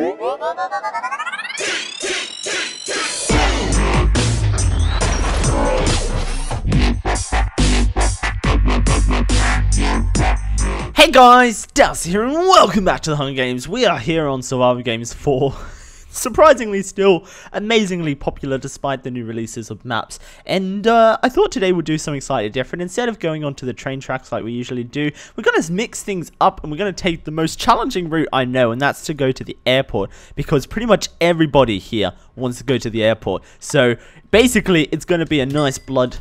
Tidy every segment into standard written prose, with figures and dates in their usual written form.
Hey guys, Dowsey here and welcome back to the Hunger Games. We are here on Survivor Games 4. Surprisingly still amazingly popular despite the new releases of maps. And I thought today we'd do something slightly different. Instead of going onto the train tracks like we usually do, we're going to mix things up and we're going to take the most challenging route I know, and that's to go to the airport, because pretty much everybody here wants to go to the airport. So basically it's going to be a nice blood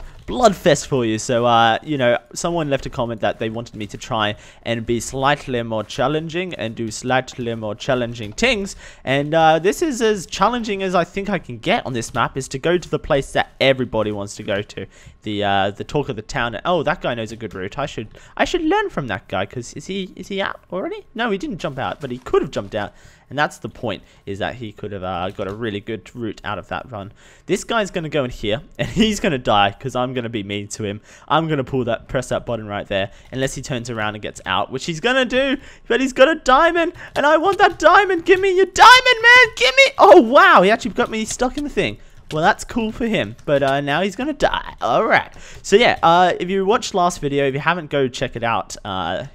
fest for you. So you know, someone left a comment that they wanted me to try and be slightly more challenging and do slightly more challenging things, and this is as challenging as I think I can get on this map, is to go to the place that everybody wants to go to, the talk of the town. Oh, that guy knows a good route. I should learn from that guy, because is he out already? No, he didn't jump out, but he could have jumped out. And that's the point, is that he could have got a really good route out of that run. This guy's going to go in here, and he's going to die, because I'm going to be mean to him. I'm going to press that button right there, unless he turns around and gets out, which he's going to do. But he's got a diamond, and I want that diamond. Give me your diamond, man. Give me. Oh, wow. He actually got me stuck in the thing. Well, that's cool for him, but now he's gonna die. Alright, so yeah, if you watched last video, if you haven't, go check it out.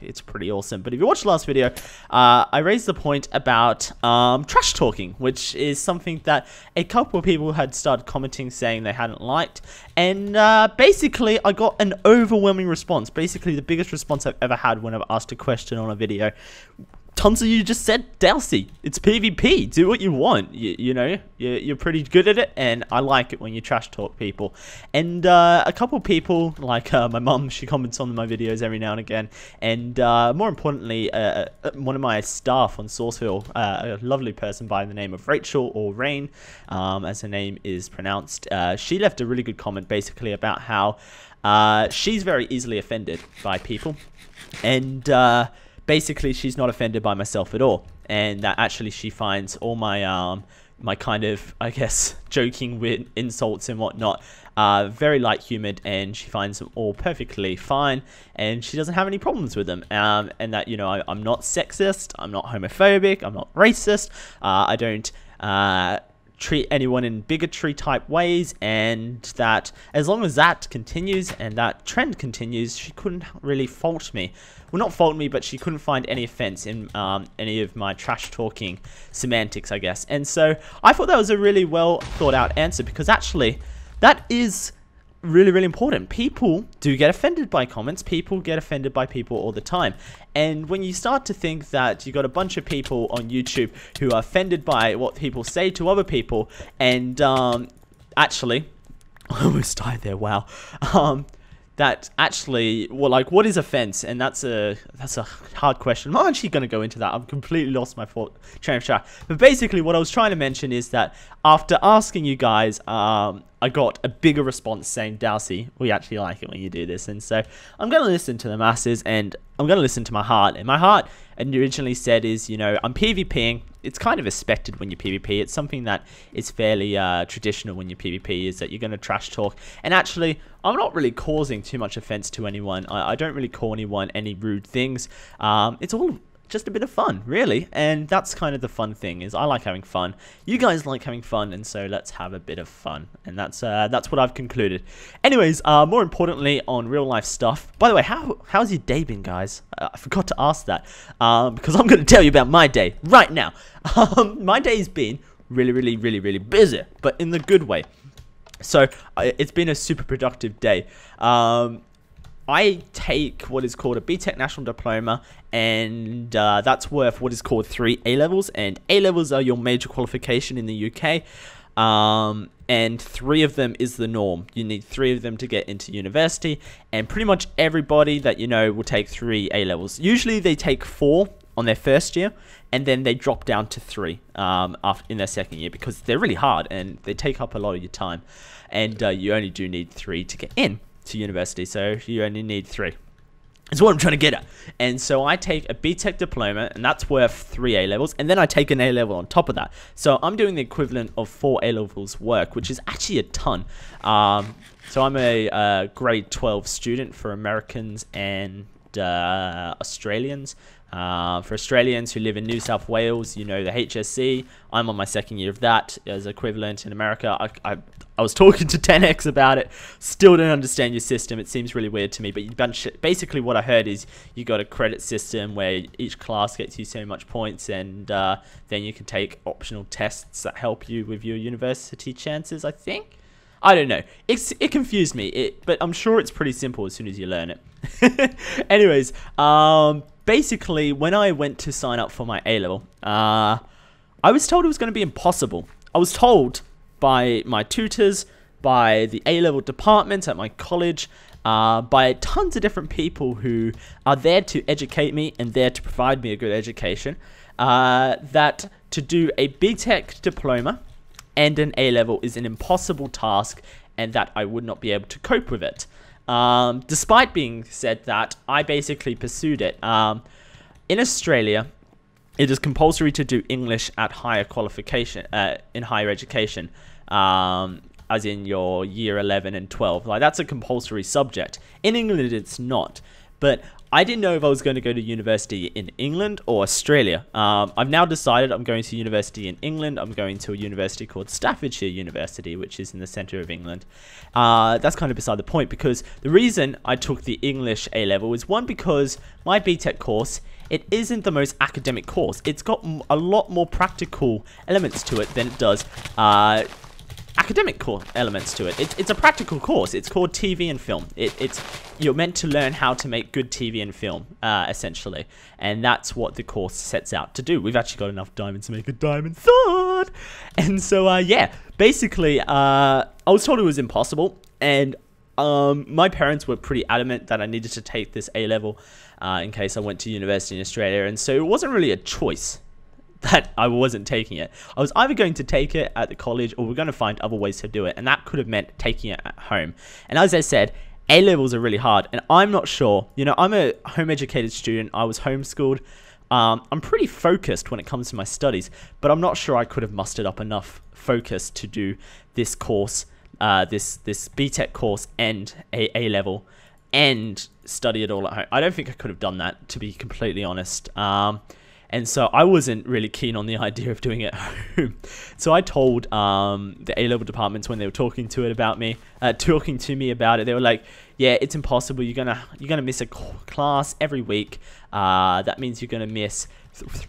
It's pretty awesome. But if you watched last video, I raised the point about trash talking, which is something that a couple of people had started commenting saying they hadn't liked. And basically, I got an overwhelming response. Basically, the biggest response I've ever had when I've asked a question on a video. Tons of you just said, Dowsey, it's PvP, do what you want, you know, you're pretty good at it, and I like it when you trash talk people. And a couple people, like my mum, she comments on my videos every now and again, and more importantly, one of my staff on Sourceville, a lovely person by the name of Rachel, or Rain, as her name is pronounced, she left a really good comment basically about how she's very easily offended by people, and basically, she's not offended by myself at all, and that actually she finds all my my kind of, I guess, joking with insults and whatnot very light-humored, and she finds them all perfectly fine, and she doesn't have any problems with them. And that, you know, I'm not sexist, I'm not homophobic, I'm not racist, I don't treat anyone in bigotry type ways, and that as long as that continues and that trend continues, she couldn't really fault me. Well, not fault me, but she couldn't find any offense in any of my trash talking semantics, I guess. And so I thought that was a really well thought out answer, because actually that is really, really important. People do get offended by comments. People get offended by people all the time. And when you start to think that you got a bunch of people on YouTube who are offended by what people say to other people, and actually, I almost died there, wow. That actually, well, like, what is offense? And that's a hard question. I'm not actually going to go into that. I've completely lost my train of thought. But basically, what I was trying to mention is that after asking you guys, I got a bigger response saying, Dowsey, we actually like it when you do this. And so I'm going to listen to the masses, and I'm going to listen to my heart. And my heart originally said is, you know, I'm PvPing. It's kind of expected when you PvP. It's something that is fairly traditional when you PvP, is that you're going to trash talk. And actually, I'm not really causing too much offense to anyone. I don't really call anyone any rude things. It's all just a bit of fun, really, and that's kind of the fun thing, is I like having fun. You guys like having fun, and so let's have a bit of fun, and that's what I've concluded. Anyways, more importantly, on real life stuff. By the way, how's your day been, guys? I forgot to ask that, because I'm going to tell you about my day right now. My day's been really busy, but in the good way. So it's been a super productive day. I take what is called a BTEC National Diploma, and that's worth what is called 3 A-levels, and A-levels are your major qualification in the UK, and 3 of them is the norm. You need 3 of them to get into university, and pretty much everybody that you know will take 3 A-levels. Usually they take 4 on their first year, and then they drop down to 3 in their second year, because they're really hard, and they take up a lot of your time, and you only do need 3 to get in to university, so you only need 3. That's what I'm trying to get at. And so I take a BTEC diploma, and that's worth 3 A-levels, and then I take an A-level on top of that. So I'm doing the equivalent of 4 A-levels work, which is actually a ton. So I'm a grade 12 student for Americans and Australians. For Australians who live in New South Wales, you know the HSC. I'm on my second year of that as equivalent in America. I was talking to 10x about it. Still don't understand your system. It seems really weird to me. But basically what I heard is you got a credit system where each class gets you so much points, and then you can take optional tests that help you with your university chances, I think. I don't know. It confused me, but I'm sure it's pretty simple as soon as you learn it. Anyways, basically, when I went to sign up for my A-level, I was told it was going to be impossible. I was told by my tutors, by the A-level department at my college, by tons of different people who are there to educate me and there to provide me a good education, that to do a BTEC diploma and an A-level is an impossible task and that I would not be able to cope with it. Despite being said that, I basically pursued it. In Australia, it is compulsory to do English at higher qualification, in higher education, as in your year 11 and 12. Like, that's a compulsory subject. In England, it's not. But I didn't know if I was going to go to university in England or Australia. I've now decided I'm going to university in England. I'm going to a university called Staffordshire University, which is in the centre of England. That's kind of beside the point, because the reason I took the English A-level is, one, because my BTEC course, it isn't the most academic course. It's got a lot more practical elements to it than it does academic core elements to it. It's a practical course. It's called TV and film. You're meant to learn how to make good TV and film, essentially, and that's what the course sets out to do. We've actually got enough diamonds to make a diamond sword, and so yeah, basically, I was told it was impossible, and my parents were pretty adamant that I needed to take this A-level in case I went to university in Australia, and so it wasn't really a choice that I wasn't taking it. I was either going to take it at the college or we're going to find other ways to do it, and that could have meant taking it at home. And as I said, A-levels are really hard, and I'm not sure. You know, I'm a home-educated student. I was homeschooled. I'm pretty focused when it comes to my studies, but I'm not sure I could have mustered up enough focus to do this course, this BTEC course and A-level, and study it all at home. I don't think I could have done that, to be completely honest. And so I wasn't really keen on the idea of doing it at home. So I told the A-level departments when they were talking to me about it, they were like, "Yeah, it's impossible. You're gonna miss a class every week. That means you're gonna miss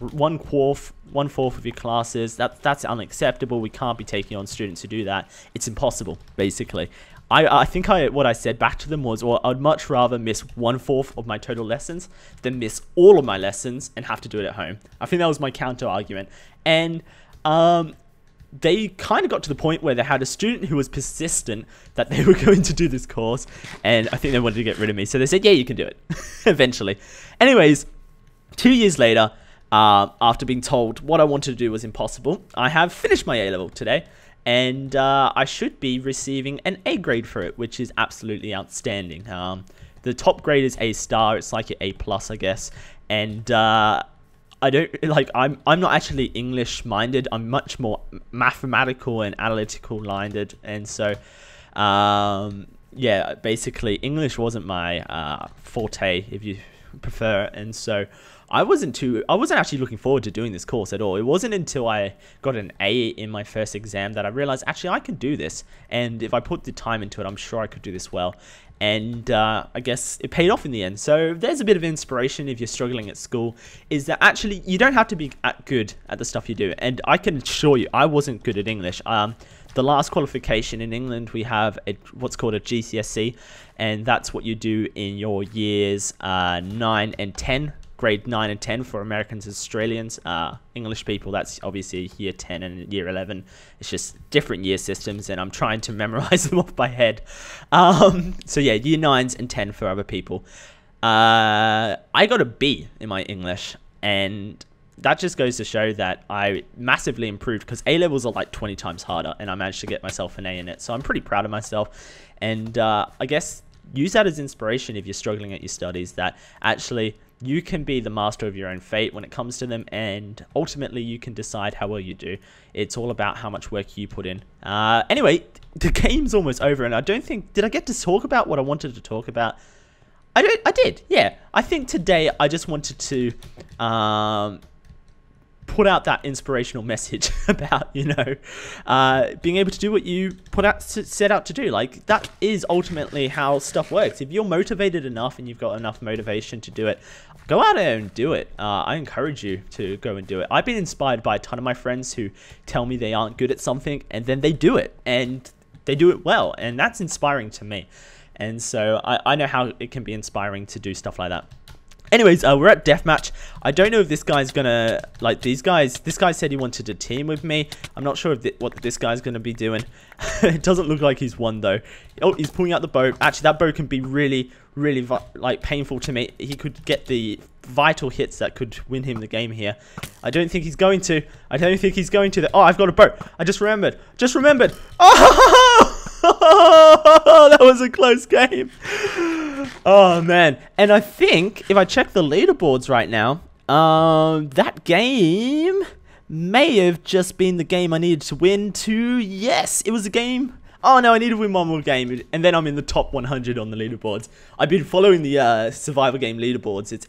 one fourth of your classes. That's unacceptable. We can't be taking on students who do that. It's impossible, basically." I think what I said back to them was, well, I'd much rather miss 1/4 of my total lessons than miss all of my lessons and have to do it at home. I think that was my counter argument. And they kind of got to the point where they had a student who was persistent that they were going to do this course, and I think they wanted to get rid of me. So they said, yeah, you can do it, eventually. Anyways, 2 years later, after being told what I wanted to do was impossible, I have finished my A-level today. And I should be receiving an A grade for it, which is absolutely outstanding. The top grade is A star. It's like an A plus, I guess. And I don't I'm not actually English minded. I'm much more mathematical and analytical minded. And so yeah, basically English wasn't my forte, if you prefer. And so I wasn't actually looking forward to doing this course at all. It wasn't until I got an A in my first exam that I realized, actually, I can do this. And if I put the time into it, I'm sure I could do this well. And I guess it paid off in the end. So there's a bit of inspiration if you're struggling at school, is that actually you don't have to be good at the stuff you do. And I can assure you, I wasn't good at English. The last qualification in England, we have what's called a GCSE, and that's what you do in your years 9 and 10. Grade 9 and 10 for Americans and Australians. English people, that's obviously year 10 and year 11. It's just different year systems, and I'm trying to memorize them off by head. So yeah, year 9s and 10 for other people. I got a B in my English, and that just goes to show that I massively improved, because A-levels are like 20 times harder, and I managed to get myself an A in it. So I'm pretty proud of myself, and I guess use that as inspiration if you're struggling at your studies, that actually you can be the master of your own fate when it comes to them, and ultimately you can decide how well you do. It's all about how much work you put in. Anyway, the game's almost over, and I don't think... Did I get to talk about what I wanted to talk about? I did, yeah. I think today I just wanted to put out that inspirational message about, you know, being able to do what you set out to do. Like, that is ultimately how stuff works. If you're motivated enough and you've got enough motivation to do it, go out there and do it. I encourage you to go and do it. I've been inspired by a ton of my friends who tell me they aren't good at something, and then they do it, and they do it well, and that's inspiring to me. And so I know how it can be inspiring to do stuff like that. Anyways, we're at deathmatch. I don't know if this guy's gonna, like, these guys. This guy said he wanted to team with me. I'm not sure if what this guy's gonna be doing. It doesn't look like he's won though. Oh, he's pulling out the bow. Actually, that bow can be really, really like painful to me. He could get the vital hits that could win him the game here. I don't think he's going to. I don't think he's going to. Oh, I've got a bow. I just remembered. Just remembered. Oh, that was a close game. Oh, man. And I think, if I check the leaderboards right now, that game may have just been the game I needed to win to... Yes, it was a game... Oh, no, I need to win one more game, and then I'm in the top 100 on the leaderboards. I've been following the survival game leaderboards. It's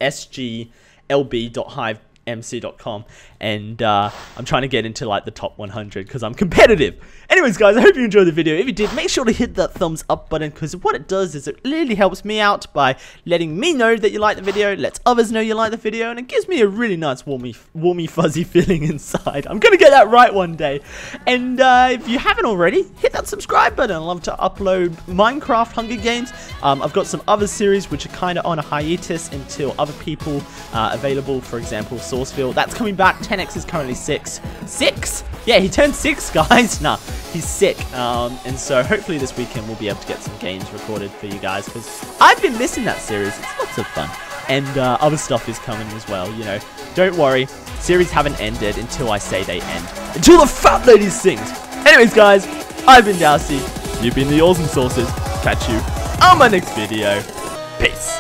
sglb.hivemc.com, and I'm trying to get into, like, the top 100 because I'm competitive. Anyways, guys, I hope you enjoyed the video. If you did, make sure to hit that thumbs up button, because what it does is it really helps me out by letting me know that you like the video, lets others know you like the video, and it gives me a really nice warmy fuzzy feeling inside. I'm gonna get that right one day. And if you haven't already, hit that subscribe button. I love to upload Minecraft Hunger Games. I've got some other series which are kind of on a hiatus until other people are available. For example, Sourceville, that's coming back. 10x is currently 6. 6? Yeah, he turned 6, guys. Nah, he's sick. And so hopefully this weekend we'll be able to get some games recorded for you guys, because I've been missing that series. It's lots of fun. And other stuff is coming as well, you know. Don't worry, series haven't ended until I say they end. Until the fat lady sings. Anyways, guys, I've been Dowsey. You've been the Awesome Sources. Catch you on my next video. Peace.